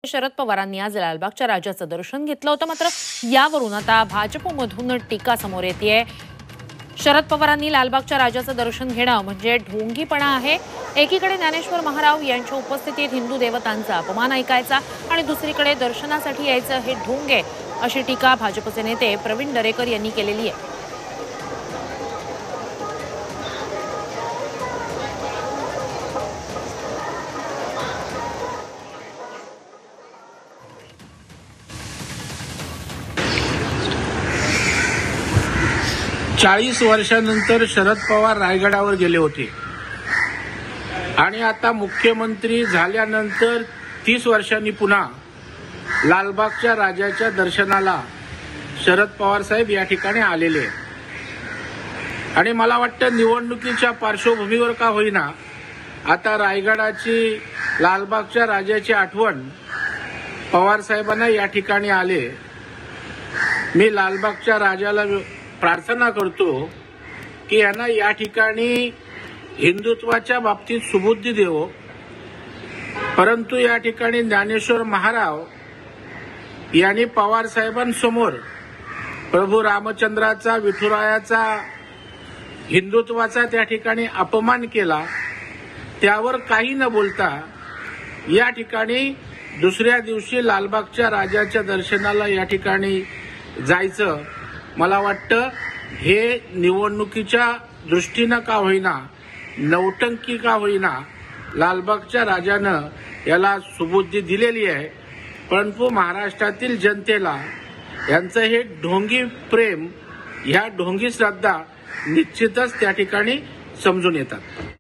शरद पवारांनी आज लालबागच्या राजाचं दर्शन घेतलं होतं। मात्र यावरून आता भाजपमधून टीका समोर येतेय। शरद पवारांनी लालबागच्या राजाचं दर्शन घेणं म्हणजे ढोंगीपणा आहे। एकीकडे ज्ञानेश्वर महाराव यांच्या उपस्थितीत हिंदू देवतांचा अपमान ऐकायचा आणि दुसरीकडे दर्शनासाठी यायचं हे ढोंग आहे, अशी टीका भाजपचे नेते प्रवीण दरेकर यांनी केलेली आहे। 40 वर्षांनंतर शरद पवार रायगडावर गेले होते आणि आता मुख्यमंत्री झाल्यानंतर 30 वर्षांनी पुन्हा लालबागच्या राजाच्या दर्शनाला शरद पवार साहेब या ठिकाणी आलेले आहेत। आणि मला वाटतं निवडणुकीच्या पार्श्वभूमीवर का होईना आता रायगडाची लालबागच्या राजाची आठवण पवार साहेबांना या ठिकाणी आले। मी लालबागच्या राजाला प्रार्थना करतो की यांना या ठिकाणी हिंदुत्वाच्या बाबतीत सुबुद्धी देवो, परंतु या ठिकाणी ज्ञानेश्वर महाराव यांनी पवार साहेबांसमोर प्रभू रामचंद्राचा, विठुरायाचा, हिंदुत्वाचा त्या ठिकाणी अपमान केला। त्यावर काही न बोलता या ठिकाणी दुसऱ्या दिवशी लालबागच्या राजाच्या दर्शनाला या ठिकाणी जायचं, मला वाटतं हे निवडणुकीच्या दृष्टीनं का होईना, नौटंकी का होईना, लालबागच्या राजानं याला सुबुद्धी दिलेली आहे। परंतु महाराष्ट्रातील जनतेला यांचं हे ढोंगी प्रेम, ह्या ढोंगी श्रद्धा निश्चितच त्या ठिकाणी समजून येतात।